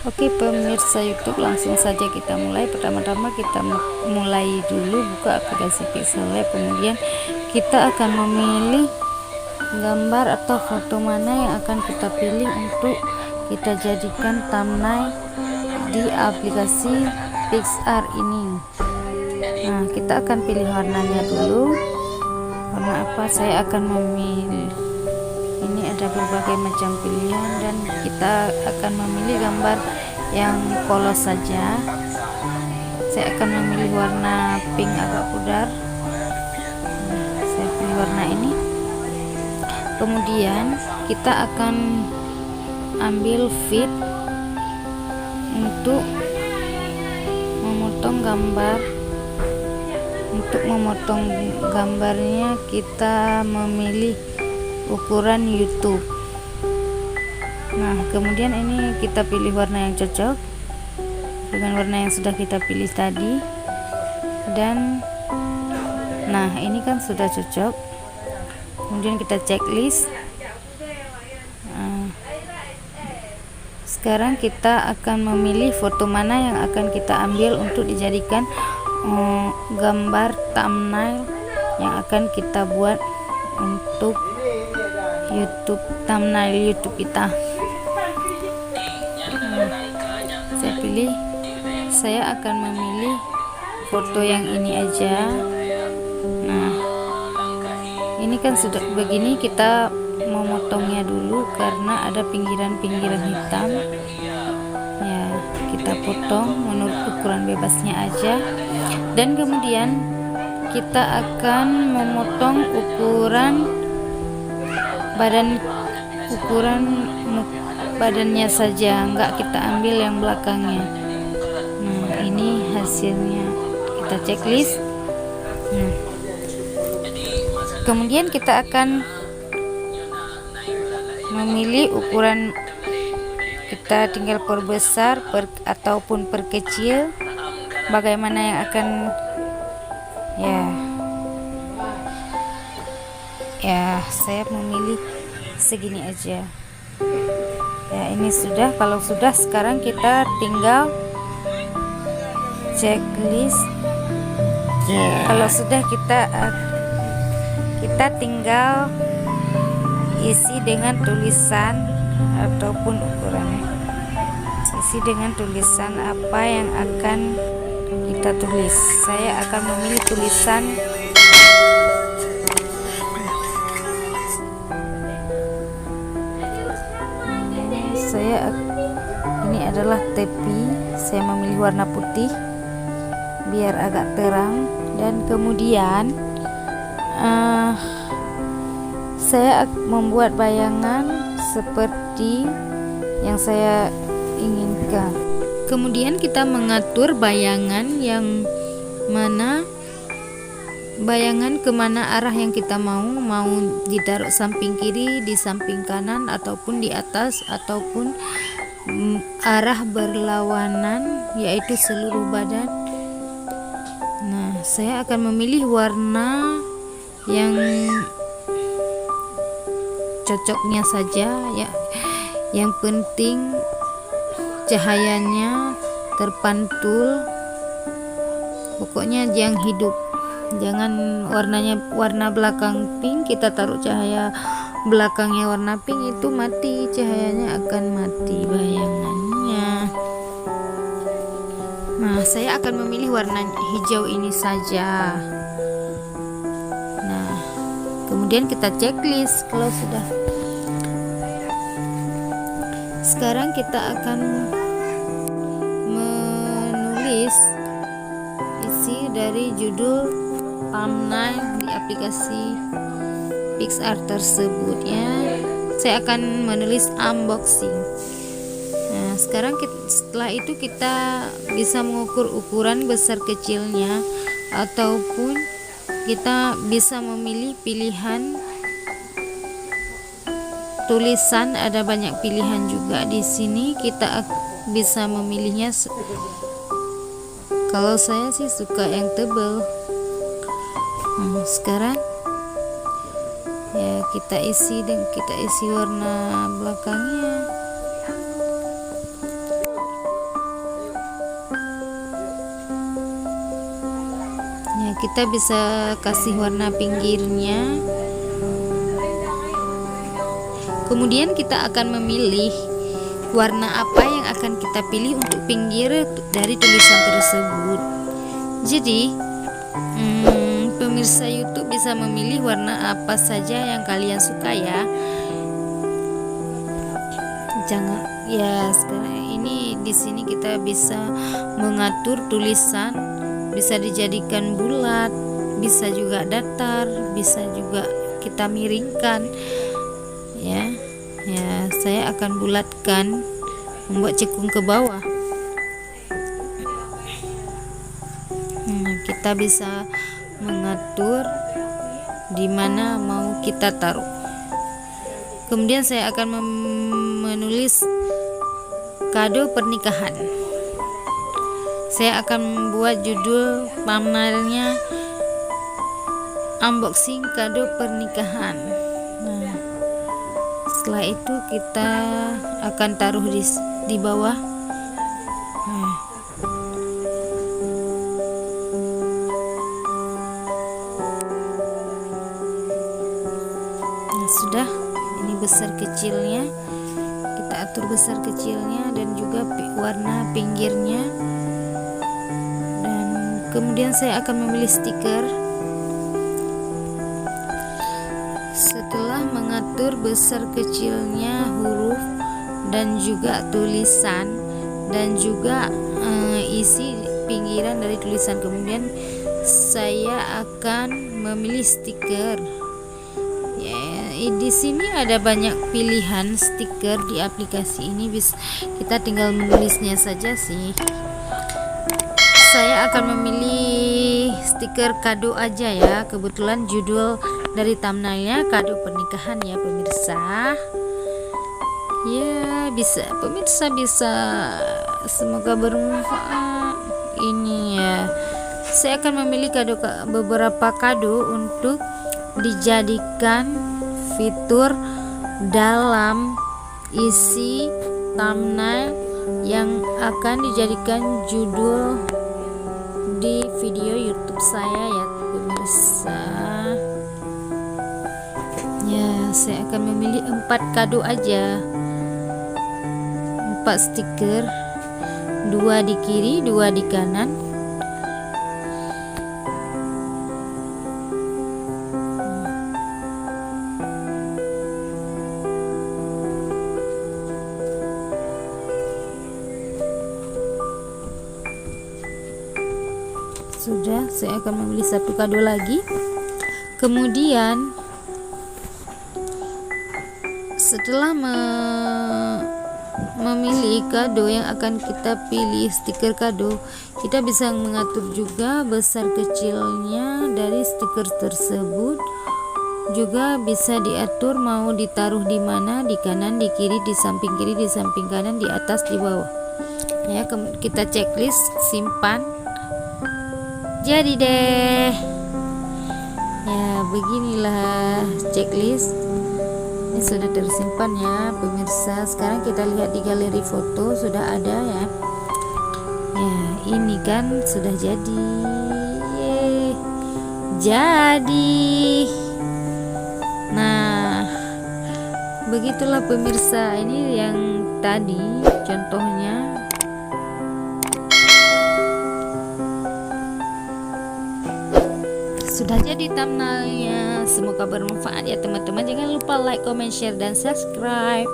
Oke pemirsa YouTube, langsung saja kita mulai. Pertama-tama kita mulai dulu buka aplikasi Pixel Lab, kemudian kita akan memilih gambar atau foto mana yang akan kita pilih untuk kita jadikan thumbnail di aplikasi PicsArt ini. Nah, kita akan pilih warnanya dulu. Warna apa? Saya akan memilih, ini ada berbagai macam pilihan dan kita akan memilih gambar yang polos saja. Saya akan memilih warna pink agak pudar. Saya pilih warna ini. Kemudian kita akan ambil fit untuk memotong gambar. Untuk memotong gambarnya kita memilih ukuran YouTube. Nah, kemudian ini kita pilih warna yang cocok dengan warna yang sudah kita pilih tadi. Dan nah, ini kan sudah cocok. Kemudian kita checklist. Nah, sekarang kita akan memilih foto mana yang akan kita ambil untuk dijadikan gambar thumbnail yang akan kita buat untuk YouTube, thumbnail YouTube kita. Saya pilih, saya akan memilih foto yang ini aja. Nah, ini kan sudah begini, kita memotongnya dulu karena ada pinggiran-pinggiran hitam ya, kita potong menurut ukuran bebasnya aja. Dan kemudian kita akan memotong ukuran badannya saja, enggak kita ambil yang belakangnya. Nah, ini hasilnya, kita checklist. Nah, kemudian kita akan memilih ukuran, kita tinggal perbesar ataupun perkecil, bagaimana yang akan ya saya memilih segini aja ya. Ini sudah, kalau sudah sekarang kita tinggal checklist. Kalau sudah kita tinggal isi dengan tulisan ataupun ukurannya, isi dengan tulisan apa yang akan kita tulis. Saya akan memilih tulisan ini adalah tepi. Saya memilih warna putih biar agak terang. Dan kemudian saya membuat bayangan seperti yang saya inginkan. Kemudian kita mengatur bayangan yang mana, bayangan kemana arah yang kita mau ditaruh samping kiri, di samping kanan, ataupun di atas, ataupun arah berlawanan, yaitu seluruh badan. Nah, saya akan memilih warna yang cocoknya saja ya. Yang penting cahayanya terpantul, pokoknya yang hidup. Jangan warna belakang pink, kita taruh cahaya belakangnya warna pink, itu mati, cahayanya akan mati bayangannya. Nah, saya akan memilih warna hijau ini saja. Nah, kemudian kita checklist kalau sudah. Sekarang kita akan menulis isi dari judul thumbnail di aplikasi PicsArt tersebut ya. Saya akan menulis unboxing. Nah, sekarang setelah itu kita bisa mengukur ukuran besar kecilnya, ataupun kita bisa memilih pilihan tulisan. Ada banyak pilihan juga di sini, kita bisa memilihnya. Kalau saya sih suka yang tebal. Nah, sekarang ya kita isi warna belakangnya. kita bisa kasih warna pinggirnya. Kemudian kita akan memilih warna apa yang akan kita pilih untuk pinggir dari tulisan tersebut. Jadi pemirsa YouTube bisa memilih warna apa saja yang kalian suka ya. Jangan ya, sekarang ini di sini kita bisa mengatur tulisan, bisa dijadikan bulat, bisa juga datar, bisa juga kita miringkan ya. Ya, saya akan bulatkan, membuat cekung ke bawah. Kita bisa mengatur di mana mau kita taruh. Kemudian saya akan menulis kado pernikahan. Saya akan membuat judul thumbnailnya unboxing kado pernikahan. Nah, setelah itu kita akan taruh di bawah. Nah, sudah, ini besar kecilnya kita atur besar kecilnya dan juga warna pinggirnya. Dan kemudian saya akan memilih stiker. Setelah mengatur besar kecilnya huruf dan juga tulisan dan juga isi pinggiran dari tulisan, kemudian saya akan memilih stiker. Di sini ada banyak pilihan stiker di aplikasi ini, bisa kita tinggal menulisnya saja sih. Saya akan memilih stiker kado aja ya, kebetulan judul dari thumbnailnya kado pernikahan ya pemirsa. Ya, bisa pemirsa bisa, semoga bermanfaat ini ya. Saya akan memilih beberapa kado untuk dijadikan fitur dalam isi thumbnail yang akan dijadikan judul di video YouTube saya ya pemirsa. Ya, saya akan memilih 4 kado aja, 4 stiker, 2 di kiri, 2 di kanan. Sudah, saya akan memilih 1 kado lagi. Kemudian setelah memilih kado yang akan kita pilih stiker kado, kita bisa mengatur juga besar kecilnya dari stiker tersebut. Juga bisa diatur mau ditaruh di mana, di kanan, di kiri, di samping kiri, di samping kanan, di atas, di bawah ya. Kita checklist, simpan. Jadi deh ya, beginilah checklist. Ini sudah tersimpan ya pemirsa. Sekarang kita lihat di galeri foto, sudah ada ya. Ya, ini kan sudah jadi. Yeay. Jadi nah, begitulah pemirsa. Ini yang tadi contohnya. Sudah jadi thumbnailnya. Semoga bermanfaat ya teman-teman. Jangan lupa like, comment, share, dan subscribe.